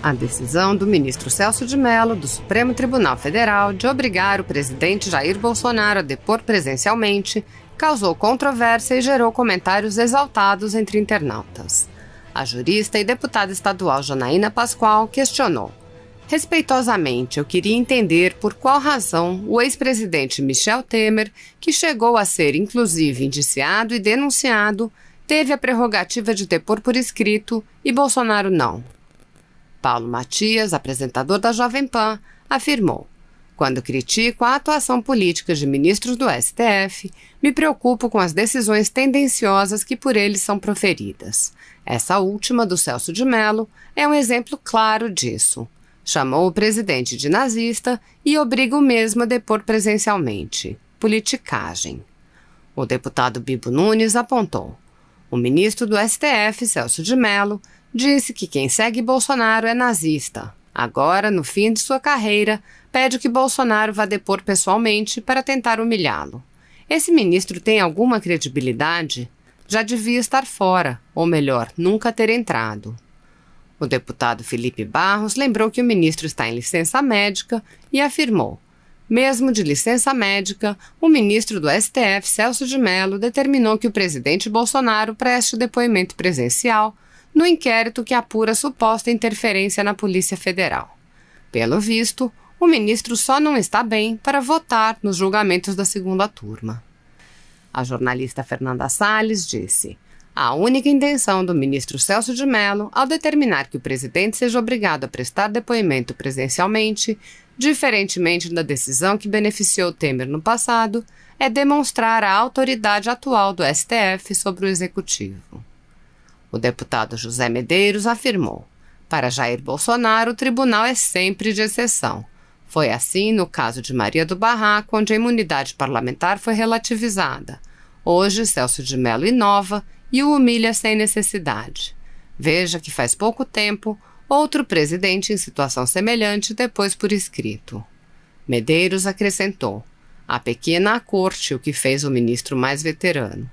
A decisão do ministro Celso de Mello, do Supremo Tribunal Federal, de obrigar o presidente Jair Bolsonaro a depor presencialmente, causou controvérsia e gerou comentários exaltados entre internautas. A jurista e deputada estadual Janaína Pascoal questionou: respeitosamente, eu queria entender por qual razão o ex-presidente Michel Temer, que chegou a ser inclusive indiciado e denunciado, teve a prerrogativa de depor por escrito e Bolsonaro não. Paulo Matias, apresentador da Jovem Pan, afirmou: quando critico a atuação política de ministros do STF, me preocupo com as decisões tendenciosas que por eles são proferidas. Essa última, do Celso de Mello, é um exemplo claro disso. Chamou o presidente de nazista e obriga o mesmo a depor presencialmente. Politicagem. O deputado Bibo Nunes apontou: o ministro do STF, Celso de Mello, disse que quem segue Bolsonaro é nazista. Agora, no fim de sua carreira, pede que Bolsonaro vá depor pessoalmente para tentar humilhá-lo. Esse ministro tem alguma credibilidade? Já devia estar fora, ou melhor, nunca ter entrado. O deputado Felipe Barros lembrou que o ministro está em licença médica e afirmou: mesmo de licença médica, o ministro do STF, Celso de Mello, determinou que o presidente Bolsonaro preste depoimento presencial no inquérito que apura suposta interferência na Polícia Federal. Pelo visto, o ministro só não está bem para votar nos julgamentos da segunda turma. A jornalista Fernanda Salles disse: a única intenção do ministro Celso de Mello, ao determinar que o presidente seja obrigado a prestar depoimento presencialmente, diferentemente da decisão que beneficiou Temer no passado, é demonstrar a autoridade atual do STF sobre o Executivo. O deputado José Medeiros afirmou: para Jair Bolsonaro, o tribunal é sempre de exceção. Foi assim no caso de Maria do Barraco, onde a imunidade parlamentar foi relativizada. Hoje, Celso de Mello inova e o humilha sem necessidade. Veja que faz pouco tempo, outro presidente em situação semelhante depôs por escrito. Medeiros acrescentou: a pequena corte o que fez o ministro mais veterano.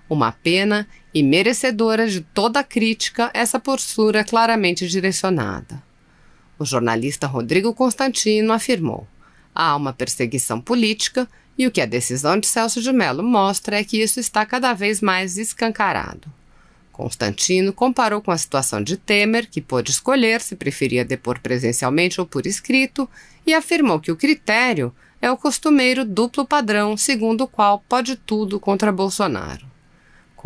Uma pena e merecedora de toda a crítica essa postura claramente direcionada. O jornalista Rodrigo Constantino afirmou: há uma perseguição política e o que a decisão de Celso de Mello mostra é que isso está cada vez mais escancarado. Constantino comparou com a situação de Temer, que pôde escolher se preferia depor presencialmente ou por escrito, e afirmou que o critério é o costumeiro duplo padrão segundo o qual pode tudo contra Bolsonaro.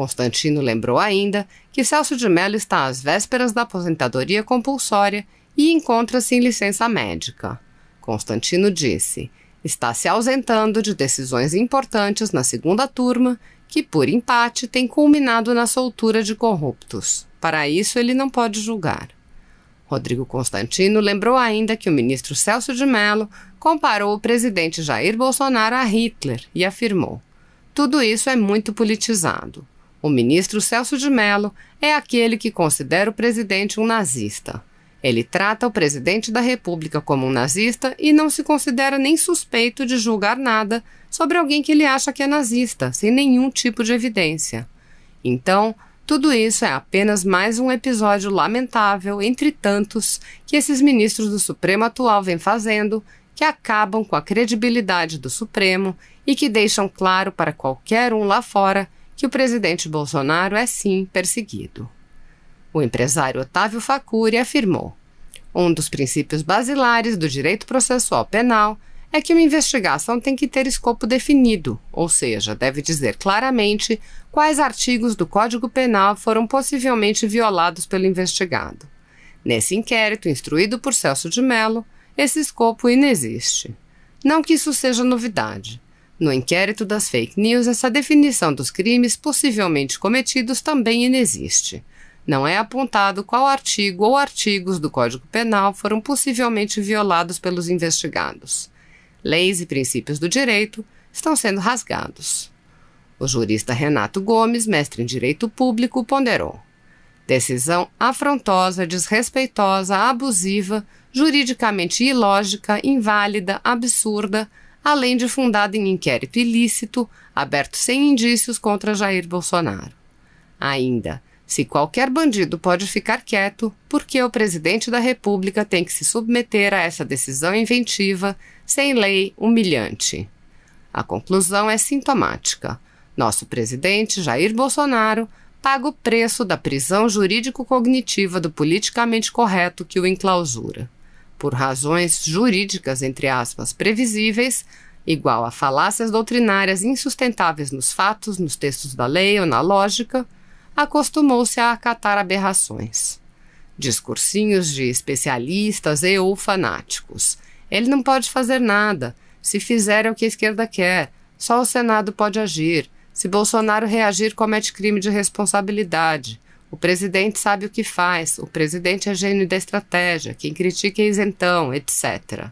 Constantino lembrou ainda que Celso de Mello está às vésperas da aposentadoria compulsória e encontra-se em licença médica. Constantino disse: está se ausentando de decisões importantes na segunda turma que, por empate, tem culminado na soltura de corruptos. Para isso, ele não pode julgar. Rodrigo Constantino lembrou ainda que o ministro Celso de Mello comparou o presidente Jair Bolsonaro a Hitler e afirmou: tudo isso é muito politizado. O ministro Celso de Mello é aquele que considera o presidente um nazista. Ele trata o presidente da República como um nazista e não se considera nem suspeito de julgar nada sobre alguém que ele acha que é nazista, sem nenhum tipo de evidência. Então, tudo isso é apenas mais um episódio lamentável, entre tantos, que esses ministros do Supremo atual vêm fazendo, que acabam com a credibilidade do Supremo e que deixam claro para qualquer um lá fora que o presidente Bolsonaro é sim perseguido. O empresário Otávio Facuri afirmou: um dos princípios basilares do direito processual penal é que uma investigação tem que ter escopo definido, ou seja, deve dizer claramente quais artigos do Código Penal foram possivelmente violados pelo investigado. Nesse inquérito, instruído por Celso de Mello, esse escopo inexiste. Não que isso seja novidade. No inquérito das fake news, essa definição dos crimes possivelmente cometidos também inexiste. Não é apontado qual artigo ou artigos do Código Penal foram possivelmente violados pelos investigados. Leis e princípios do direito estão sendo rasgados. O jurista Renato Gomes, mestre em Direito Público, ponderou: decisão afrontosa, desrespeitosa, abusiva, juridicamente ilógica, inválida, absurda, além de fundada em inquérito ilícito, aberto sem indícios contra Jair Bolsonaro. Ainda, Se qualquer bandido pode ficar quieto, por que o presidente da República tem que se submeter a essa decisão inventiva, sem lei, humilhante? A conclusão é sintomática. Nosso presidente, Jair Bolsonaro, paga o preço da prisão jurídico-cognitiva do politicamente correto que o enclausura. Por razões jurídicas, entre aspas, previsíveis, igual a falácias doutrinárias insustentáveis nos fatos, nos textos da lei ou na lógica, acostumou-se a acatar aberrações. Discursinhos de especialistas e ou fanáticos. Ele não pode fazer nada. Se fizer é o que a esquerda quer. Só o Senado pode agir. Se Bolsonaro reagir, comete crime de responsabilidade. O presidente sabe o que faz. O presidente é gênio da estratégia. Quem critica é isentão, etc.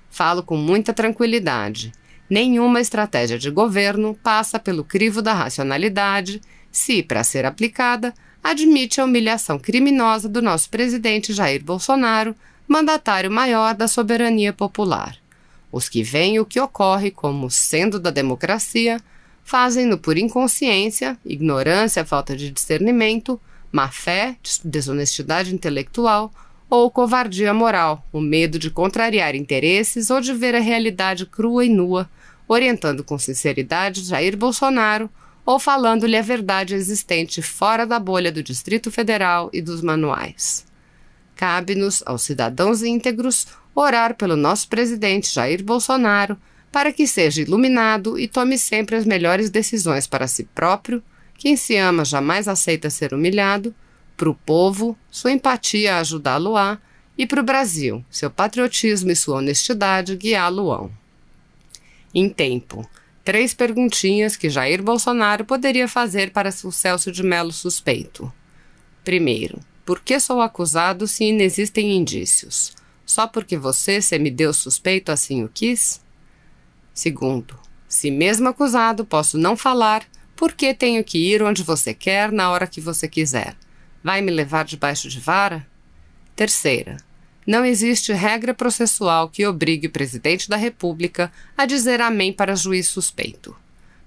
Falo com muita tranquilidade. Nenhuma estratégia de governo passa pelo crivo da racionalidade se, para ser aplicada, admite a humilhação criminosa do nosso presidente Jair Bolsonaro, mandatário maior da soberania popular. Os que veem o que ocorre como sendo da democracia fazem-no por inconsciência, ignorância, falta de discernimento, má-fé, desonestidade intelectual ou covardia moral, o medo de contrariar interesses ou de ver a realidade crua e nua, orientando com sinceridade Jair Bolsonaro ou falando-lhe a verdade existente fora da bolha do Distrito Federal e dos manuais. Cabe-nos, aos cidadãos íntegros, orar pelo nosso presidente Jair Bolsonaro para que seja iluminado e tome sempre as melhores decisões para si próprio. Quem se ama jamais aceita ser humilhado, para o povo, sua empatia ajudá-lo-á, e para o Brasil, seu patriotismo e sua honestidade guiá-lo-ão. Em tempo, 3 perguntinhas que Jair Bolsonaro poderia fazer para o Celso de Mello suspeito. Primeiro, por que sou acusado se inexistem indícios? Só porque você, semideus suspeito, assim o quis? Segundo, se mesmo acusado posso não falar, por que tenho que ir onde você quer na hora que você quiser? Vai me levar debaixo de vara? Terceira, não existe regra processual que obrigue o presidente da República a dizer amém para juiz suspeito.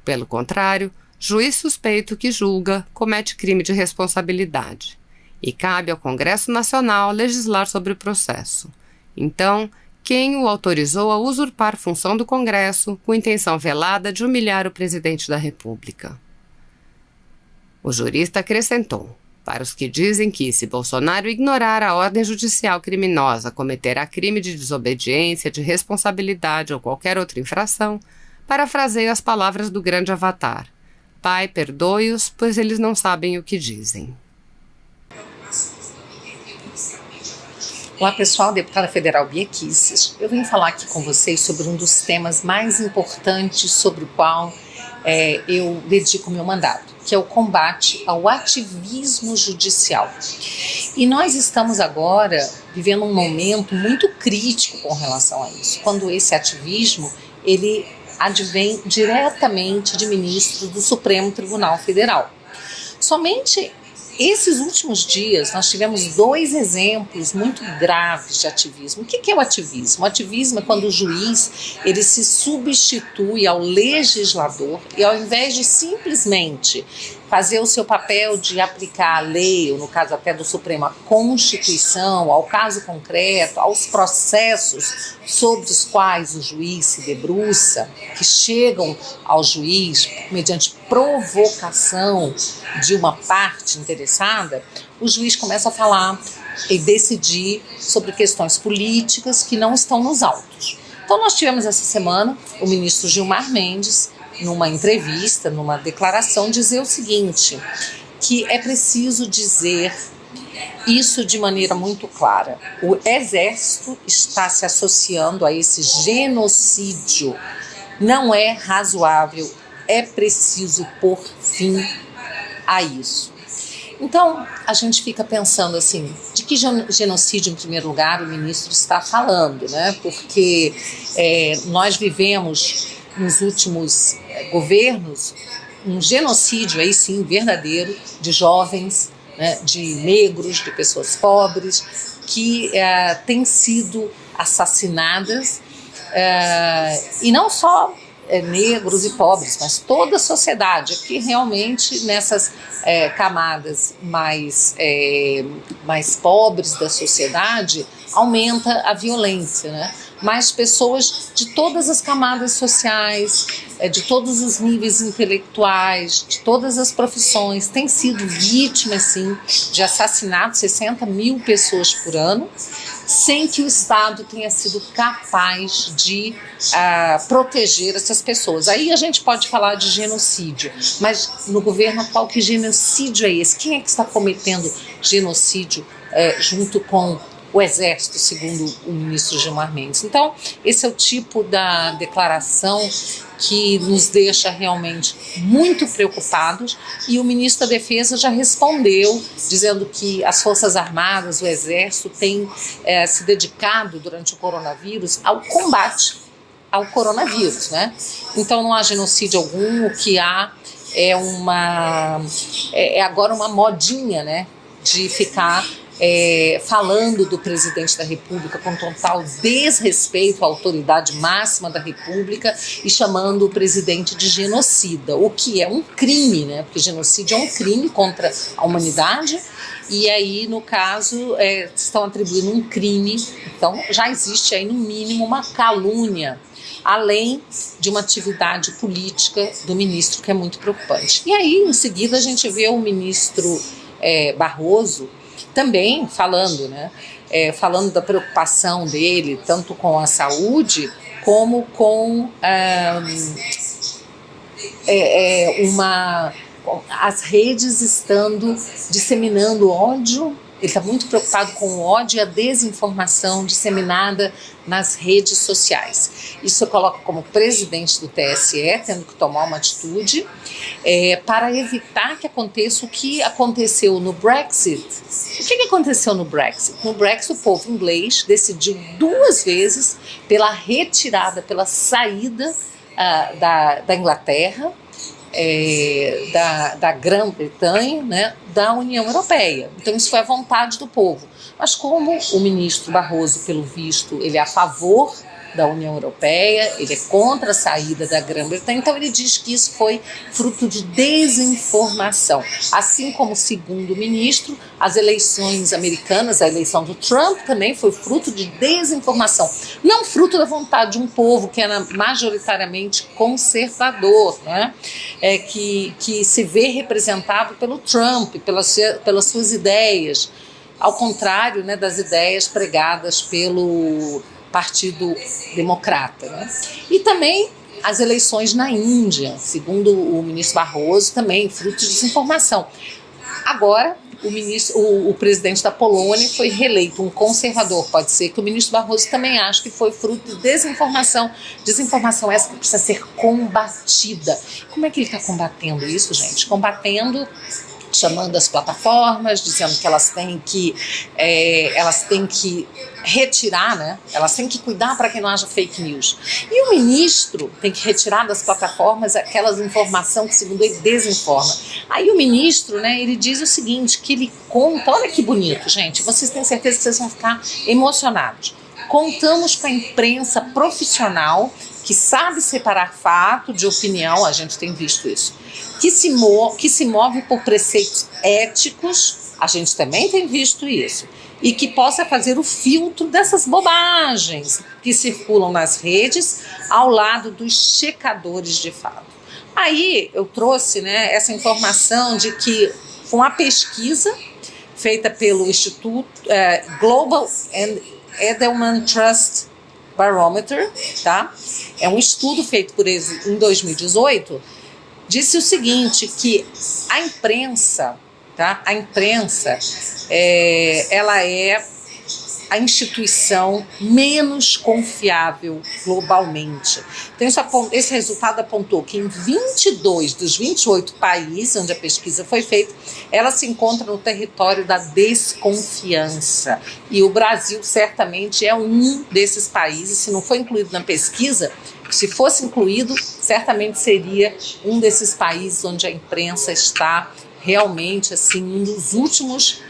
Pelo contrário, juiz suspeito que julga comete crime de responsabilidade. E cabe ao Congresso Nacional legislar sobre o processo. Então, quem o autorizou a usurpar função do Congresso com intenção velada de humilhar o presidente da República? O jurista acrescentou: para os que dizem que, se Bolsonaro ignorar a ordem judicial criminosa, cometerá crime de desobediência, de responsabilidade ou qualquer outra infração, parafraseio as palavras do grande Avatar: Pai, perdoe-os, pois eles não sabem o que dizem. Olá pessoal, deputada federal Bia Kicis. Eu vim falar aqui com vocês sobre um dos temas mais importantes sobre o qual eu dedico meu mandato, que é o combate ao ativismo judicial. E nós estamos agora vivendo um momento muito crítico com relação a isso, quando esse ativismo ele advém diretamente de ministros do Supremo Tribunal Federal. Somente esses últimos dias nós tivemos 2 exemplos muito graves de ativismo. O que é o ativismo? O ativismo é quando o juiz ele se substitui ao legislador e, ao invés de simplesmente fazer o seu papel de aplicar a lei, ou no caso até do Supremo, a Constituição, ao caso concreto, aos processos sobre os quais o juiz se debruça, que chegam ao juiz mediante provocação de uma parte interessada, o juiz começa a falar e decidir sobre questões políticas que não estão nos autos. Então nós tivemos essa semana o ministro Gilmar Mendes, numa entrevista, numa declaração, dizer o seguinte, que é preciso dizer isso de maneira muito clara. O Exército está se associando a esse genocídio. Não é razoável, é preciso pôr fim a isso. Então, a gente fica pensando assim, de que genocídio, em primeiro lugar, o ministro está falando, né? Porque nós vivemos nos últimos governos um genocídio, aí sim, verdadeiro, de jovens, né, de negros, de pessoas pobres, que têm sido assassinadas, e não só negros e pobres, mas toda a sociedade, que realmente nessas camadas mais pobres da sociedade aumenta a violência, né? Mas pessoas de todas as camadas sociais, de todos os níveis intelectuais, de todas as profissões, têm sido vítimas, sim, de assassinatos, 60 mil pessoas por ano, sem que o Estado tenha sido capaz de proteger essas pessoas. Aí a gente pode falar de genocídio, mas no governo atual, que genocídio é esse? Quem é que está cometendo genocídio junto com o Exército, segundo o ministro Gilmar Mendes? Então, esse é o tipo da declaração que nos deixa realmente muito preocupados, e o ministro da Defesa já respondeu, dizendo que as Forças Armadas, o Exército, têm se dedicado durante o coronavírus ao combate ao coronavírus, né? Então não há genocídio algum, o que há é agora uma modinha, né, de ficar falando do presidente da República com total desrespeito à autoridade máxima da República e chamando o presidente de genocida, o que é um crime, né? Porque genocídio é um crime contra a humanidade, e aí, no caso, estão atribuindo um crime. Então já existe aí no mínimo uma calúnia, além de uma atividade política do ministro, que é muito preocupante. E aí, em seguida, a gente vê o ministro Barroso também falando, né, falando da preocupação dele, tanto com a saúde, como com as redes estando disseminando ódio. Ele está muito preocupado com o ódio e a desinformação disseminada nas redes sociais. Isso eu coloco como presidente do TSE, tendo que tomar uma atitude para evitar que aconteça o que aconteceu no Brexit. O que aconteceu no Brexit? No Brexit, o povo inglês decidiu 2 vezes pela retirada, pela saída da Inglaterra, da Grã-Bretanha, né, da União Europeia. Então isso foi a vontade do povo. Mas como o ministro Barroso, pelo visto, ele é a favor da União Europeia, ele é contra a saída da Grã-Bretanha, então ele diz que isso foi fruto de desinformação. Assim como, segundo o ministro, as eleições americanas, a eleição do Trump também foi fruto de desinformação, não fruto da vontade de um povo que era majoritariamente conservador, né? Que se vê representado pelo Trump, pelas suas ideias, ao contrário, né, das ideias pregadas pelo Partido Democrata, né? E também as eleições na Índia, segundo o ministro Barroso, também fruto de desinformação. Agora, o presidente da Polônia foi reeleito, um conservador. Pode ser que o ministro Barroso também ache que foi fruto de desinformação. Desinformação essa que precisa ser combatida. Como é que ele está combatendo isso, gente? Combatendo, chamando as plataformas, dizendo que elas têm que retirar, né? Elas têm que cuidar para que não haja fake news. E o ministro tem que retirar das plataformas aquelas informações que, segundo ele, desinforma. Aí o ministro, né, ele diz o seguinte, que ele conta, olha que bonito, gente, vocês têm certeza que vocês vão ficar emocionados. Contamos com a imprensa profissional que sabe separar fato de opinião, a gente tem visto isso, que se move por preceitos éticos, a gente também tem visto isso, e que possa fazer o filtro dessas bobagens que circulam nas redes ao lado dos checadores de fato. Aí eu trouxe, né, essa informação de que foi uma pesquisa feita pelo Instituto Global Edelman Trust Barometer, tá? É um estudo feito por eles em 2018, disse o seguinte, que a imprensa, tá? A imprensa, ela é a instituição menos confiável globalmente. Então, esse resultado apontou que em 22 dos 28 países onde a pesquisa foi feita, ela se encontra no território da desconfiança. E o Brasil certamente é um desses países, se não foi incluído na pesquisa, se fosse incluído, certamente seria um desses países onde a imprensa está realmente assim, um dos últimos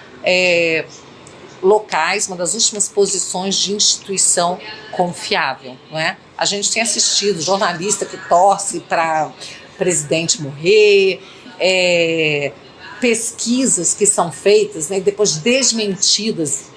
locais, uma das últimas posições de instituição confiável, não é? A gente tem assistido jornalista que torce para presidente morrer, pesquisas que são feitas, né, depois desmentidas,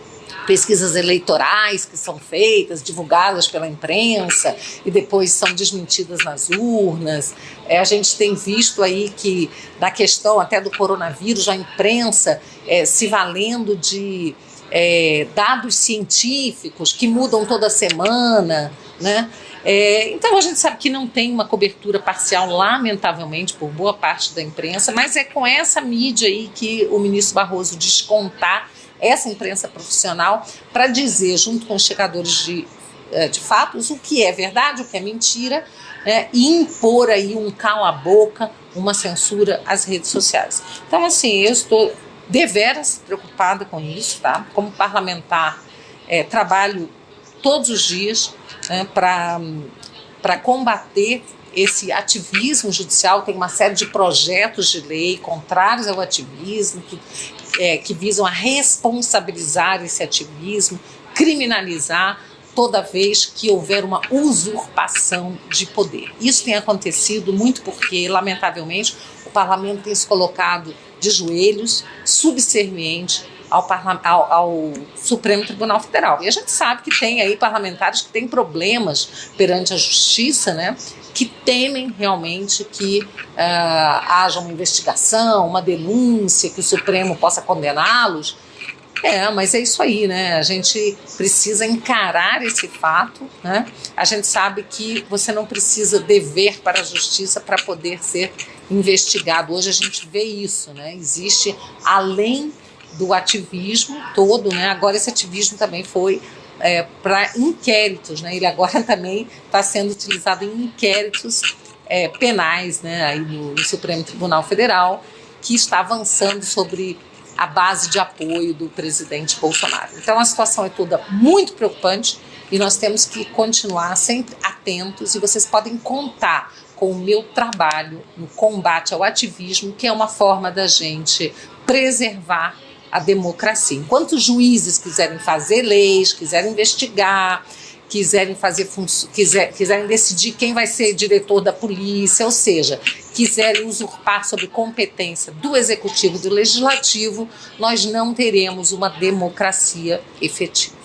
pesquisas eleitorais que são feitas, divulgadas pela imprensa e depois são desmentidas nas urnas. A gente tem visto aí que na questão até do coronavírus, a imprensa se valendo de dados científicos que mudam toda semana, né? Então a gente sabe que não tem uma cobertura parcial, lamentavelmente, por boa parte da imprensa, mas é com essa mídia aí que o ministro Barroso descontar essa imprensa profissional para dizer, junto com os checadores de fatos, o que é verdade, o que é mentira, né, e impor aí um cala-boca, uma censura às redes sociais. Então, assim, eu estou deveras preocupada com isso, tá? Como parlamentar, trabalho todos os dias, né, para combater esse ativismo judicial. Tem uma série de projetos de lei contrários ao ativismo, que visam a responsabilizar esse ativismo, criminalizar toda vez que houver uma usurpação de poder. Isso tem acontecido muito porque, lamentavelmente, o parlamento tem se colocado de joelhos, subserviente ao Supremo Tribunal Federal. E a gente sabe que tem aí parlamentares que têm problemas perante a justiça, né, que temem realmente que haja uma investigação, uma denúncia, que o Supremo possa condená-los. Mas é isso aí, né? A gente precisa encarar esse fato, né? A gente sabe que você não precisa dever para a justiça para poder ser investigado. Hoje a gente vê isso, né? Existe, além do ativismo todo, né? Agora esse ativismo também foi para inquéritos, né? Ele agora também está sendo utilizado em inquéritos penais, né? Aí no Supremo Tribunal Federal, que está avançando sobre a base de apoio do presidente Bolsonaro. Então a situação é toda muito preocupante e nós temos que continuar sempre atentos, e vocês podem contar com o meu trabalho no combate ao ativismo, que é uma forma da gente preservar a democracia. Enquanto os juízes quiserem fazer leis, quiserem investigar, quiserem decidir quem vai ser diretor da polícia, ou seja, quiserem usurpar sobre competência do executivo e do legislativo, nós não teremos uma democracia efetiva.